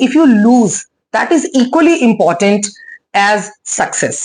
If you lose that is equally important as success.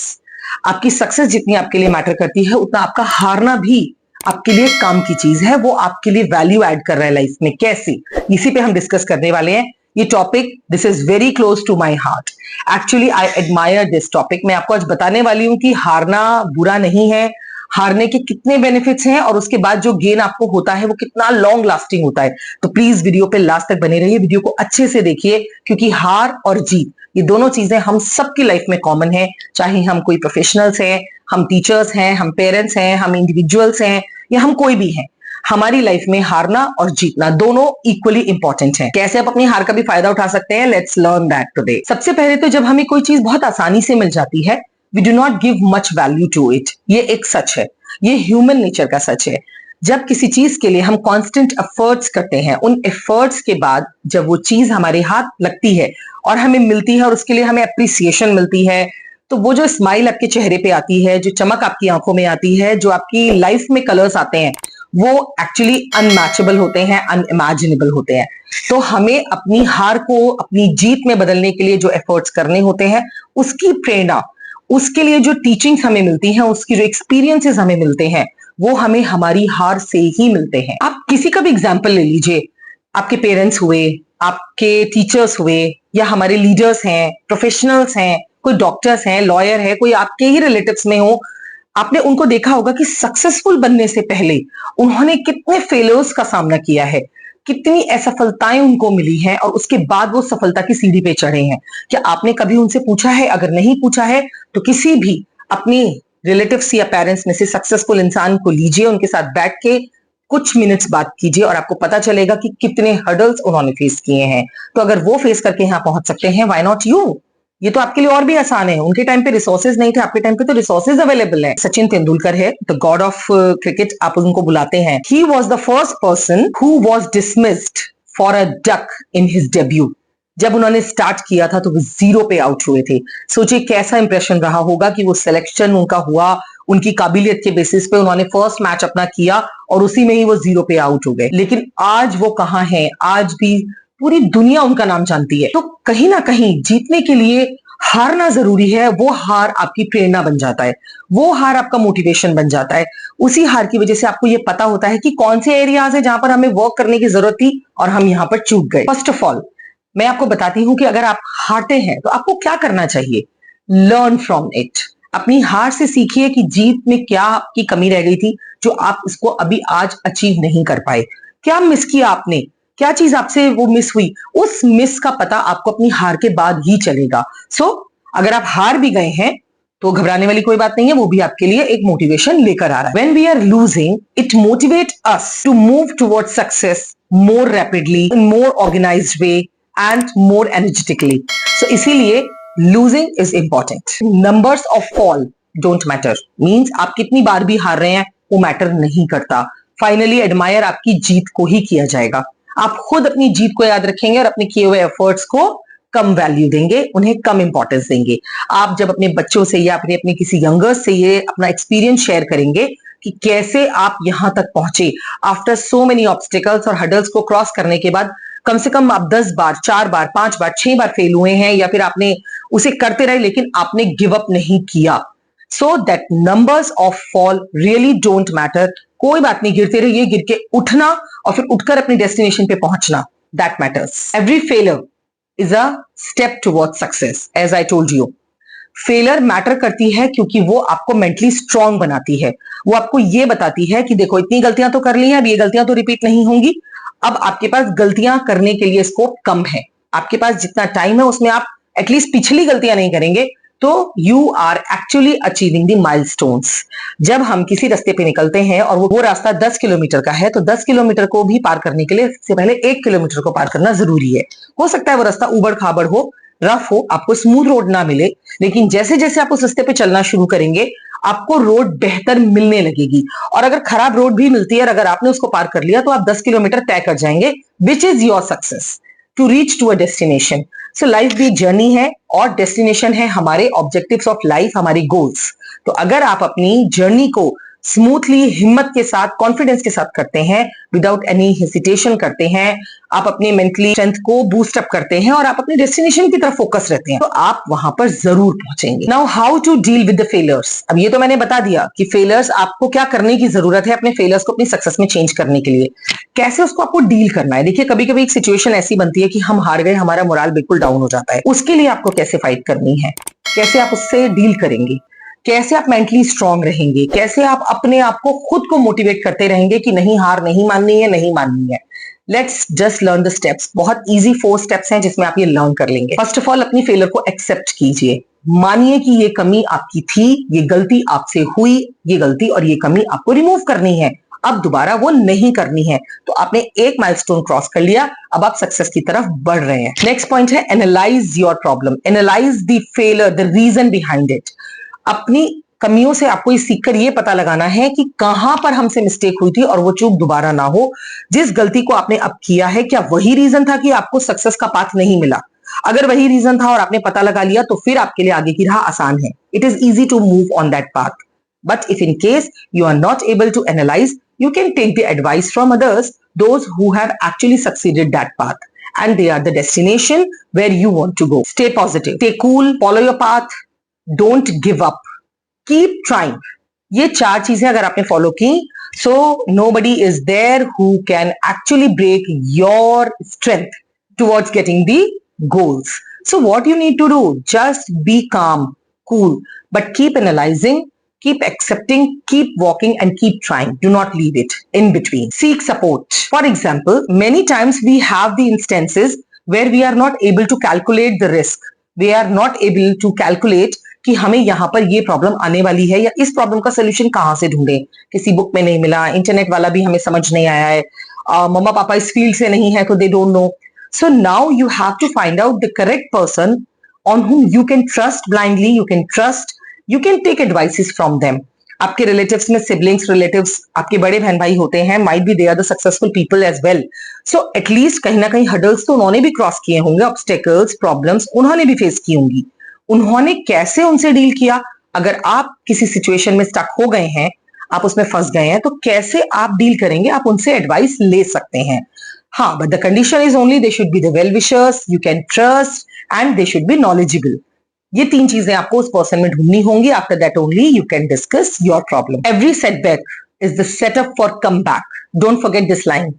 आपकी success जितनी आपके लिए मैटर करती है उतना आपका हारना भी आपके लिए काम की चीज है, वो आपके लिए वैल्यू ऐड कर रहा है लाइफ में। कैसे, इसी पे हम डिस्कस करने वाले हैं। ये topic this is very close to my heart. Actually I admire this topic. मैं आपको आज बताने वाली हूं कि हारना बुरा नहीं है, हारने के कितने बेनिफिट्स हैं और उसके बाद जो गेन आपको होता है वो कितना लॉन्ग लास्टिंग होता है। तो प्लीज वीडियो पे लास्ट तक बने रहिए, वीडियो को अच्छे से देखिए, क्योंकि हार और जीत ये दोनों चीजें हम सबकी लाइफ में कॉमन है। चाहे हम कोई प्रोफेशनल्स हैं, हम टीचर्स हैं, हम पेरेंट्स हैं, हम इंडिविजुअल्स हैं, या हम कोई भी हैं, हमारी लाइफ में हारना और जीतना दोनों इक्वली इंपॉर्टेंट हैं। कैसे आप अपनी हार का भी फायदा उठा सकते हैं, लेट्स लर्न दैट टुडे। सबसे पहले तो जब हमें कोई चीज बहुत आसानी से मिल जाती है, we do not give much value to it. ये एक सच है, ये ह्यूमन नेचर का सच है। जब किसी चीज के लिए हम कांस्टेंट एफर्ट्स करते हैं, उन एफर्ट्स के बाद जब वो चीज हमारे हाथ लगती है और हमें मिलती है और उसके लिए हमें अप्रिसिएशन मिलती है, तो वो जो स्माइल आपके चेहरे पे आती है, जो चमक आपकी आंखों में आती है, जो आपकी लाइफ में कलर्स आते हैं, वो एक्चुअली अनमैचेबल होते हैं, अनइमेजिनेबल होते हैं। तो हमें अपनी हार को अपनी जीत में बदलने के लिए जो एफर्ट्स करने होते हैं, उसकी प्रेरणा, उसके लिए जो टीचिंग्स हमें मिलती हैं, उसकी जो एक्सपीरियंसेस हमें मिलते हैं, वो हमें हमारी हार से ही मिलते हैं। आप किसी का भी एग्जाम्पल ले लीजिए, आपके पेरेंट्स हुए, आपके टीचर्स हुए, या हमारे लीडर्स हैं, प्रोफेशनल्स हैं, कोई डॉक्टर्स हैं, लॉयर है, कोई आपके ही रिलेटिव्स में हो, आपने उनको देखा होगा कि सक्सेसफुल बनने से पहले उन्होंने कितने फेलियर्स का सामना किया है, कितनी असफलताएं उनको मिली हैं और उसके बाद वो सफलता की सीढ़ी पे चढ़े हैं। क्या आपने कभी उनसे पूछा है? अगर नहीं पूछा है तो किसी भी अपनी रिलेटिव्स या पेरेंट्स में से सक्सेसफुल इंसान को लीजिए, उनके साथ बैठ के कुछ मिनट्स बात कीजिए और आपको पता चलेगा कि कितने हर्डल्स उन्होंने फेस किए हैं। तो अगर वो फेस करके यहाँ पहुंच सकते हैं, व्हाई नॉट यू? ये तो आपके लिए और भी आसान है। उनके टाइम पे रिसोर्सेज नहीं थे, आपके टाइम पे तो रिसोर्सेज अवेलेबल है। सचिन तेंदुलकर है, द गॉड ऑफ क्रिकेट आप उनको बुलाते हैं। He was the first person who was dismissed for a duck in his debut. जब उन्होंने स्टार्ट किया था तो वो 0 पे आउट हुए थे। सोचिए कैसा इंप्रेशन रहा होगा कि वो सिलेक्शन उनका हुआ, उनकी काबिलियत के बेसिस पे उन्होंने फर्स्ट मैच अपना किया और उसी में ही वो 0 पे आउट हो गए। लेकिन आज वो कहाँ हैं? आज भी पूरी दुनिया उनका नाम जानती है। तो कहीं ना कहीं जीतने के लिए हारना जरूरी है। वो हार आपकी प्रेरणा बन जाता है, वो हार आपका मोटिवेशन बन जाता है। उसी हार की वजह से आपको ये पता होता है कि कौन से एरियाज है जहां पर हमें वर्क करने की जरूरत थी और हम यहाँ पर चूक गए। फर्स्ट ऑफ ऑल मैं आपको बताती हूं कि अगर आप हारते हैं तो आपको क्या करना चाहिए। Learn from it. अपनी हार से सीखिए कि जीत में क्या आपकी कमी रह गई थी जो आप इसको अभी आज अचीव नहीं कर पाए। क्या मिस किया आपने, क्या चीज आपसे वो मिस हुई, उस मिस का पता आपको अपनी हार के बाद ही चलेगा। सो अगर आप हार भी गए हैं तो घबराने वाली कोई बात नहीं है, वो भी आपके लिए एक मोटिवेशन लेकर आ रहा है। When we are losing it motivate us to move toward success more rapidly, in more organized way and more energetically. So इसीलिए losing is important. Numbers of fall don't matter, means आप कितनी बार भी हार रहे हैं वो मैटर नहीं करता। फाइनली एडमायर आपकी जीत को ही किया जाएगा। आप खुद अपनी जीत को याद रखेंगे और अपने किए हुए एफर्ट्स को कम वैल्यू देंगे, उन्हें कम इंपॉर्टेंस देंगे। आप जब अपने बच्चों से या अपने किसी यंगर्स से ये अपना एक्सपीरियंस शेयर करेंगे कि कैसे आप यहां तक पहुंचे आफ्टर सो मेनी ऑब्स्टिकल्स और हर्डल्स को क्रॉस करने के बाद, कम से कम आप 10 बार, 4 बार, 5 बार, 6 बार फेल हुए हैं, या फिर आपने उसे करते रहे लेकिन आपने गिव अप नहीं किया। So that numbers of fall really don't matter. कोई बात नहीं, गिरते रहिए, गिर के उठना और फिर उठकर अपनी डेस्टिनेशन पे पहुंचना, that matters. Every failure is a step towards success, as I told you. Failure matter करती है क्योंकि वो आपको मेंटली स्ट्रांग बनाती है। वो आपको ये बताती है कि देखो इतनी गलतियां तो कर ली हैं, अब ये गलतियां तो रिपीट नहीं होंगी। अब आपके पास गलतियां करने के लिए स्कोप कम है, आपके पास जितना टाइम है उसमें आप एटलीस्ट पिछली गलतियां नहीं करेंगे, तो you are actually achieving the milestones. जब हम किसी रास्ते पे निकलते हैं और वो रास्ता 10 किलोमीटर का है, तो 10 किलोमीटर को भी पार करने के लिए सबसे पहले 1 किलोमीटर को पार करना जरूरी है। हो सकता है वो रास्ता उबड़ खाबड़ हो, रफ हो, आपको स्मूथ रोड ना मिले, लेकिन जैसे जैसे आप उस रास्ते पे चलना शुरू करेंगे आपको रोड बेहतर मिलने लगेगी। और अगर खराब रोड भी मिलती है और अगर आपने उसको पार कर लिया तो आप 10 किलोमीटर तय कर जाएंगे, which is your success to reach to a destination. So life भी एक जर्नी है और डेस्टिनेशन है हमारे ऑब्जेक्टिव्स ऑफ लाइफ, हमारी गोल्स। तो अगर आप अपनी जर्नी को स्मूथली, हिम्मत के साथ, कॉन्फिडेंस के साथ करते हैं, विदाउट एनी हेसिटेशन करते हैं, आप अपने मेंटली स्ट्रेंथ को बूस्ट अप करते हैं और आप अपने डेस्टिनेशन की तरफ फोकस रहते हैं, तो आप वहां पर जरूर पहुंचेंगे। Now how to deal with the failures. अब ये तो मैंने बता दिया कि फेलियर्स आपको क्या करने की जरूरत है अपने फेलियर्स को अपनी सक्सेस में चेंज करने के लिए, कैसे उसको आपको डील करना है। देखिए कभी कभी एक सिचुएशन ऐसी बनती है कि हम हार गए, हमारा मोराल बिल्कुल डाउन हो जाता है, उसके लिए आपको कैसे फाइट करनी है, कैसे आप उससे डील करेंगे, कैसे आप मेंटली स्ट्रांग रहेंगे, कैसे आप अपने आप को खुद को मोटिवेट करते रहेंगे कि नहीं, हार नहीं माननी है, नहीं माननी है। Let's just learn the steps. बहुत इजी 4 स्टेप्स हैं जिसमें आप ये लर्न कर लेंगे। फर्स्ट ऑफ ऑल, अपनी फेलियर को एक्सेप्ट कीजिए, मानिए कि ये कमी आपकी थी, ये गलती आपसे हुई, ये गलती और ये कमी आपको रिमूव करनी है, अब दोबारा वो नहीं करनी है। तो आपने एक माइलस्टोन क्रॉस कर लिया, अब आप सक्सेस की तरफ बढ़ रहे हैं। नेक्स्ट पॉइंट है analyse your problem, analyse the failure, the reason behind it. अपनी कमियों से आपको ये सीखकर ये पता लगाना है कि कहां पर हमसे मिस्टेक हुई थी और वो चूक दोबारा ना हो। जिस गलती को आपने अब किया है, क्या वही रीजन था कि आपको सक्सेस का पाथ नहीं मिला? अगर वही रीजन था और आपने पता लगा लिया तो फिर आपके लिए आगे की राह आसान है। It is easy to move on that path. But if in case you are not able to analyze, you can take the advice from others, those who have actually succeeded that path, and they are the destination where you want to go. Stay positive, stay cool, follow your path, don't give up, keep trying. ये 4 चीजें अगर आपने follow की, so nobody is there who can actually break your strength towards getting the goals. So what you need to do, just be calm, cool, but keep analyzing, keep accepting, keep walking, and keep trying. Do not leave it in between. Seek support. For example, many times we have the instances where we are not able to calculate the risk. We are not able to calculate कि हमें यहाँ पर ये problem आने वाली है या इस प्रॉब्लम का सोल्यूशन कहाँ से ढूंढें। किसी बुक में नहीं मिला, इंटरनेट वाला भी हमें समझ नहीं आया है, मम्मा पापा इस फील्ड से नहीं है तो they don't know. So now you have to find out the correct person on whom you can trust blindly, you can take advices from them. आपके रिलेटिव्स में सिबलिंग्स, रिलेटिव्स, आपके बड़े बहन भाई होते हैं, might be they are the successful people as well. So at least कहीं ना कहीं हर्डल्स तो उन्होंने भी क्रॉस किए होंगे, ऑब्स्टेकल्स, प्रॉब्लम्स उन्होंने भी फेस की होंगी। उन्होंने कैसे उनसे डील किया? अगर आप किसी सिचुएशन में स्टक हो गए हैं, आप उसमें फंस गए हैं, तो कैसे आप डील करेंगे? आप उनसे एडवाइस ले सकते हैं। हाँ, but the condition is only they should be the well wishers you can trust and they should be knowledgeable. ये 3 चीजें आपको उस पर्सन में ढूंढनी होंगी। After that only you can discuss your problem. Every setback is the setup for come back. Don't forget this line,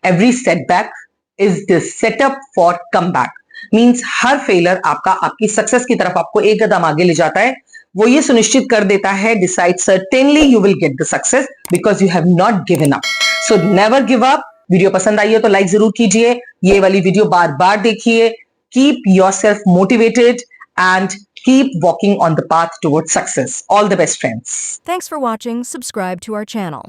every setback is the setup for come back. Means her failure आपकी success की तरफ आपको एक कदम आगे ले जाता है। वो ये सुनिश्चित कर देता है, decide certainly you will get the success because you have not given up. So never give up. Video पसंद आई हो तो लाइक जरूर कीजिए, ये वाली वीडियो बार बार देखिए। Keep yourself motivated and keep walking on the path towards success. All the best, friends. Thanks for watching. Subscribe to our channel.